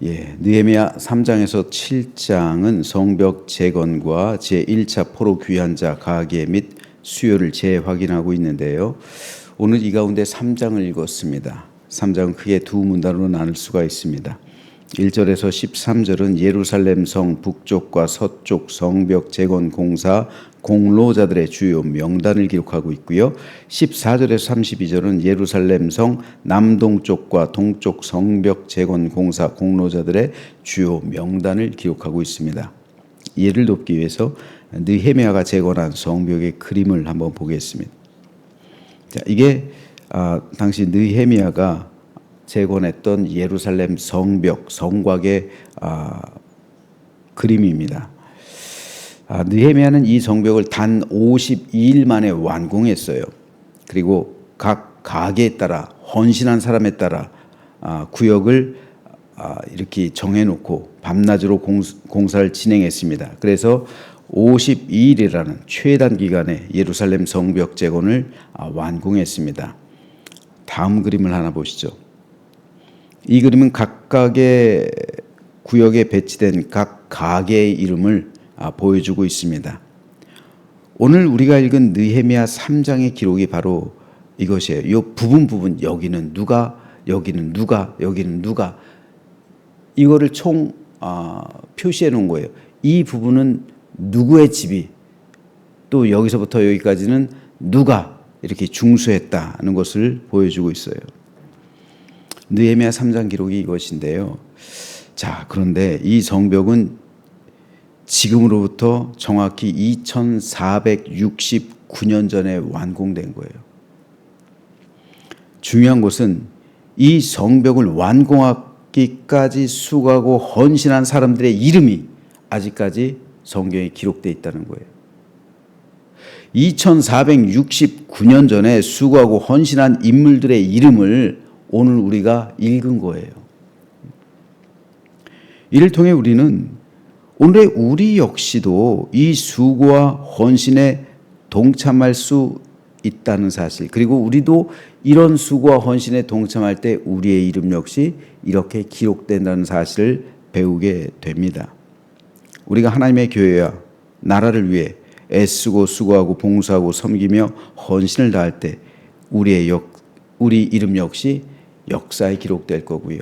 느헤미야 3장에서 7장은 성벽 재건과 제1차 포로 귀환자 가계 및 수요를 재확인하고 있는데요. 오늘 이 가운데 3장을 읽었습니다. 3장은 크게 두 문단으로 나눌 수가 있습니다. 1절에서 13절은 예루살렘 성 북쪽과 서쪽 성벽 재건 공사 공로자들의 주요 명단을 기록하고 있고요. 14절에서 32절은 예루살렘 성 남동쪽과 동쪽 성벽 재건 공사 공로자들의 주요 명단을 기록하고 있습니다. 이해를 돕기 위해서 느헤미야가 재건한 성벽의 그림을 한번 보겠습니다. 자, 이게 당시 느헤미야가 재건했던 예루살렘 성벽 성곽의 그림입니다. 느헤미야는 이 성벽을 단 52일 만에 완공했어요. 그리고 각 가게에 따라 헌신한 사람에 따라 구역을 이렇게 정해놓고 밤낮으로 공사를 진행했습니다. 그래서 52일이라는 최단 기간에 예루살렘 성벽 재건을 완공했습니다. 다음 그림을 하나 보시죠. 이 그림은 각각의 구역에 배치된 각 가게의 이름을 보여주고 있습니다. 오늘 우리가 읽은 느헤미야 3장의 기록이 바로 이것이에요. 이 부분 여기는 누가, 여기는 누가, 여기는 누가, 이거를 총 표시해 놓은 거예요. 이 부분은 누구의 집이, 또 여기서부터 여기까지는 누가 이렇게 중수했다는 것을 보여주고 있어요. 느헤미야 3장 기록이 이것인데요. 자, 그런데 이 성벽은 지금으로부터 정확히 2469년 전에 완공된 거예요. 중요한 것은 이 성벽을 완공하기까지 수고하고 헌신한 사람들의 이름이 아직까지 성경에 기록되어 있다는 거예요. 2469년 전에 수고하고 헌신한 인물들의 이름을 오늘 우리가 읽은 거예요. 이를 통해 우리는 오늘의 우리 역시도 이 수고와 헌신에 동참할 수 있다는 사실, 그리고 우리도 이런 수고와 헌신에 동참할 때 우리의 이름 역시 이렇게 기록된다는 사실을 배우게 됩니다. 우리가 하나님의 교회와 나라를 위해 애쓰고 수고하고 봉사하고 섬기며 헌신을 다할 때 우리 이름 역시 역사에 기록될 거고요.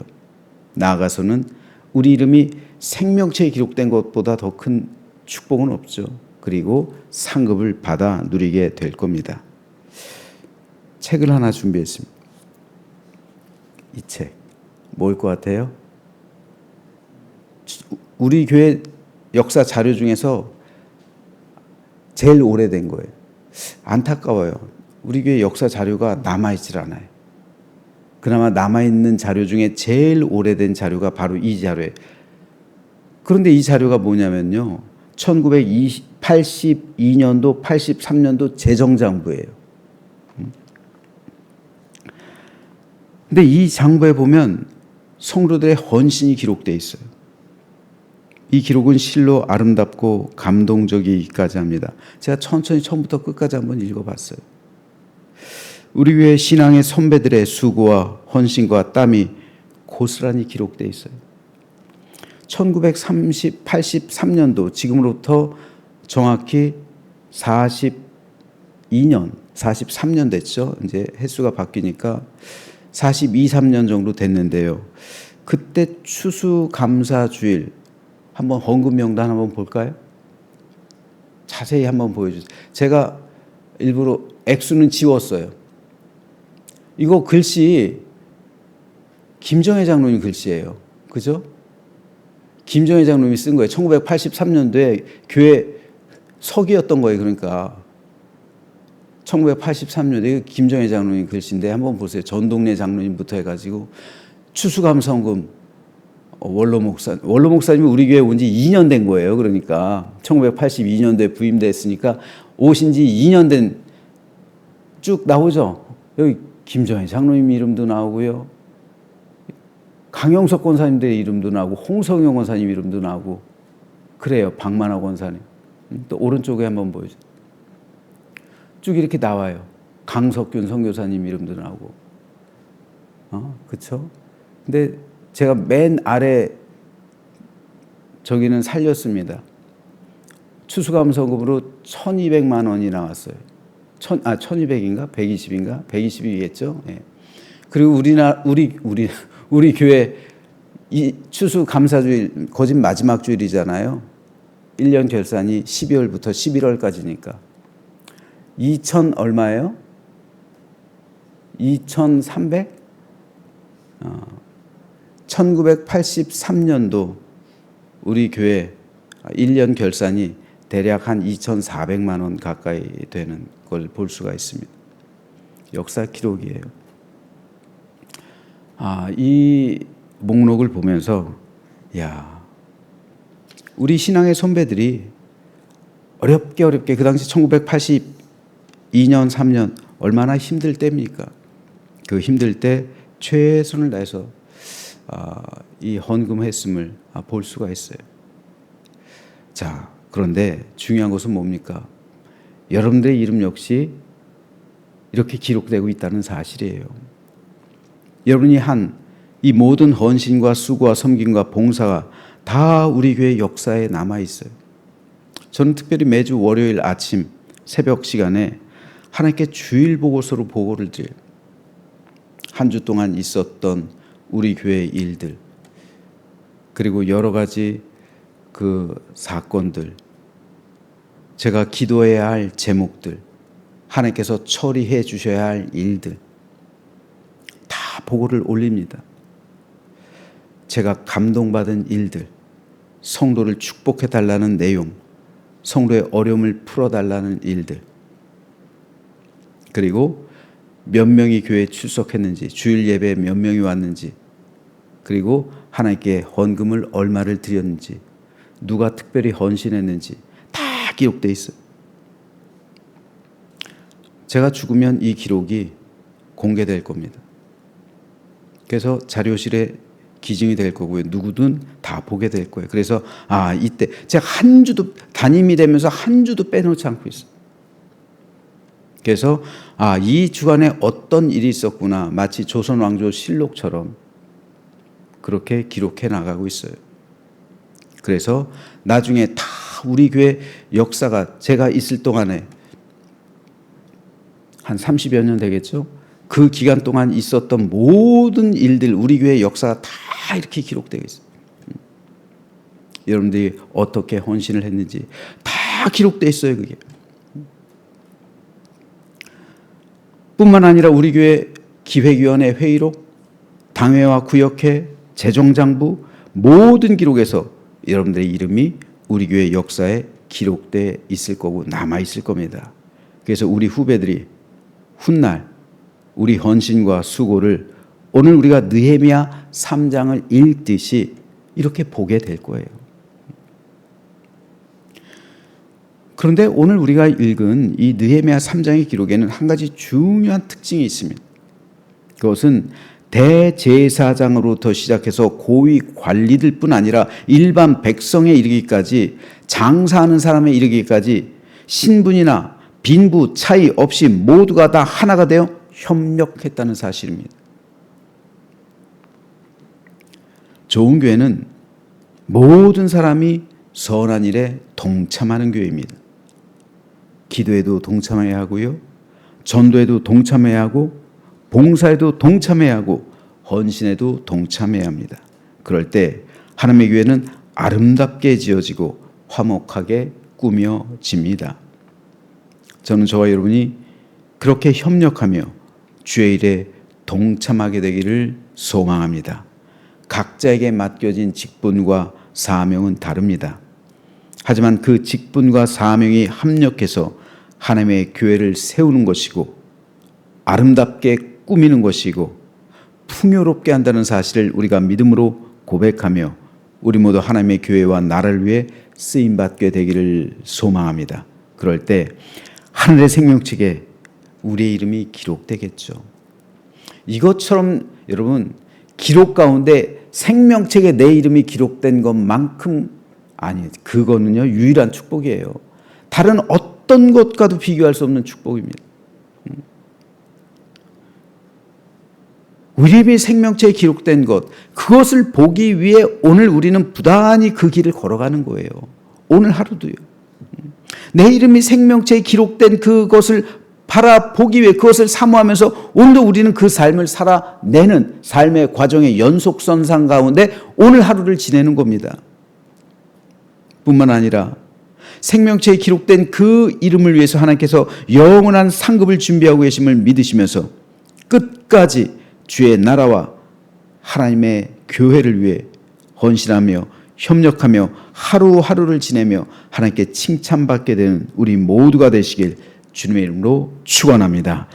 나아가서는 우리 이름이 생명체에 기록된 것보다 더 큰 축복은 없죠. 그리고 상급을 받아 누리게 될 겁니다. 책을 하나 준비했습니다. 이 책 뭘 것 같아요? 우리 교회 역사 자료 중에서 제일 오래된 거예요. 안타까워요. 우리 교회 역사 자료가 남아있질 않아요. 그나마 남아있는 자료 중에 제일 오래된 자료가 바로 이 자료예요. 그런데 이 자료가 뭐냐면요, 1982년도 83년도 재정장부예요. 근데 이 장부에 보면 성도들의 헌신이 기록되어 있어요. 이 기록은 실로 아름답고 감동적이기까지 합니다. 제가 천천히 처음부터 끝까지 한번 읽어봤어요. 우리 교회 신앙의 선배들의 수고와 헌신과 땀이 고스란히 기록되어 있어요. 1983년도, 지금으로부터 정확히 43년 됐죠. 이제 횟수가 바뀌니까 3년 정도 됐는데요. 그때 추수감사주일 한번 헌금 명단 한번 볼까요? 자세히 한번 보여주세요. 제가 일부러 액수는 지웠어요. 이거 글씨 김정혜 장로님 글씨예요. 그죠? 김정혜 장로님이 쓴 거예요. 1983년도에 교회 서기였던 거예요. 그러니까 1983년도에 김정혜 장로님 글씨인데 한번 보세요. 전동래 장로님부터 해가지고 추수감사헌금 원로 목사님이 우리 교회 온 지 2년 된 거예요. 그러니까 1982년도에 부임됐으니까 오신 지 2년 된 쭉 나오죠. 여기 김정혜 장로님 이름도 나오고요. 강영석 권사님들의 이름도 나오고 홍성영 권사님 이름도 나오고 그래요. 박만화 권사님. 또 오른쪽에 한번 보여주세요. 쭉 이렇게 나와요. 강석균 선교사님 이름도 나오고. 그렇죠? 근데 제가 맨 아래 저기는 살렸습니다. 추수감사금으로 1,200만 원이 나왔어요. 1,200인가? 120인가? 120이겠죠? 예. 그리고 우리 교회 이 추수감사주일, 거짓 마지막 주일이잖아요. 1년 결산이 12월부터 11월까지니까. 2,000 얼마예요? 2,300? 1983년도 우리 교회 1년 결산이 대략 한 2,400만 원 가까이 되는 걸 볼 수가 있습니다. 역사 기록이에요. 이 목록을 보면서 우리 신앙의 선배들이 어렵게 그 당시 1982년 3년 얼마나 힘들 때입니까? 그 힘들 때 최선을 다해서 이 헌금했음을 볼 수가 있어요. 자, 그런데 중요한 것은 뭡니까? 여러분들의 이름 역시 이렇게 기록되고 있다는 사실이에요. 여러분이 한 이 모든 헌신과 수고와 섬김과 봉사가 다 우리 교회 역사에 남아 있어요. 저는 특별히 매주 월요일 아침 새벽 시간에 하나님께 주일 보고서로 보고를 드려요. 한 주 동안 있었던 우리 교회의 일들, 그리고 여러 가지 그 사건들, 제가 기도해야 할 제목들, 하나님께서 처리해 주셔야 할 일들 다 보고를 올립니다. 제가 감동받은 일들, 성도를 축복해 달라는 내용, 성도의 어려움을 풀어달라는 일들, 그리고 몇 명이 교회에 출석했는지, 주일 예배에 몇 명이 왔는지, 그리고 하나님께 헌금을 얼마를 드렸는지, 누가 특별히 헌신했는지 다 기록되어 있어요. 제가 죽으면 이 기록이 공개될 겁니다. 그래서 자료실에 기증이 될 거고요. 누구든 다 보게 될 거예요. 그래서 이때 제가 한 주도 담임이 되면서 한 주도 빼놓지 않고 있어요. 그래서 이 주간에 어떤 일이 있었구나, 마치 조선 왕조 실록처럼 그렇게 기록해 나가고 있어요. 그래서 나중에 다 우리 교회 역사가 제가 있을 동안에 한 30여 년 되겠죠? 그 기간 동안 있었던 모든 일들, 우리 교회 역사가 다 이렇게 기록되어 있어요. 여러분들이 어떻게 헌신을 했는지 다 기록되어 있어요, 그게. 뿐만 아니라 우리 교회 기획위원회 회의록, 당회와 구역회, 재정장부 모든 기록에서 여러분들의 이름이 우리 교회 역사에 기록되어 있을 거고 남아 있을 겁니다. 그래서 우리 후배들이 훗날 우리 헌신과 수고를 오늘 우리가 느헤미야 3장을 읽듯이 이렇게 보게 될 거예요. 그런데 오늘 우리가 읽은 이 느헤미야 3장의 기록에는 한 가지 중요한 특징이 있습니다. 그것은 대제사장으로부터 시작해서 고위 관리들 뿐 아니라 일반 백성에 이르기까지, 장사하는 사람에 이르기까지 신분이나 빈부 차이 없이 모두가 다 하나가 되어 협력했다는 사실입니다. 좋은 교회는 모든 사람이 선한 일에 동참하는 교회입니다. 기도에도 동참해야 하고요, 전도에도 동참해야 하고, 봉사에도 동참해야 하고, 헌신에도 동참해야 합니다. 그럴 때 하나님의 교회는 아름답게 지어지고 화목하게 꾸며집니다. 저는 저와 여러분이 그렇게 협력하며 주의 일에 동참하게 되기를 소망합니다. 각자에게 맡겨진 직분과 사명은 다릅니다. 하지만 그 직분과 사명이 합력해서 하나님의 교회를 세우는 것이고 아름답게 꾸미는 것이고 풍요롭게 한다는 사실을 우리가 믿음으로 고백하며 우리 모두 하나님의 교회와 나라를 위해 쓰임받게 되기를 소망합니다. 그럴 때 하늘의 생명책에 우리의 이름이 기록되겠죠. 이것처럼 여러분, 기록 가운데 생명책에 내 이름이 기록된 것만큼, 그거는요 유일한 축복이에요. 다른 어떤 것과도 비교할 수 없는 축복입니다. 우리 이름이 생명체에 기록된 것, 그것을 보기 위해 오늘 우리는 부단히 그 길을 걸어가는 거예요. 오늘 하루도요. 내 이름이 생명체에 기록된 그것을 바라보기 위해 그것을 사모하면서 오늘도 우리는 그 삶을 살아내는 삶의 과정의 연속선상 가운데 오늘 하루를 지내는 겁니다. 뿐만 아니라 생명체에 기록된 그 이름을 위해서 하나님께서 영원한 상급을 준비하고 계심을 믿으시면서 끝까지 주의 나라와 하나님의 교회를 위해 헌신하며 협력하며 하루하루를 지내며 하나님께 칭찬받게 되는 우리 모두가 되시길 주님의 이름으로 축원합니다.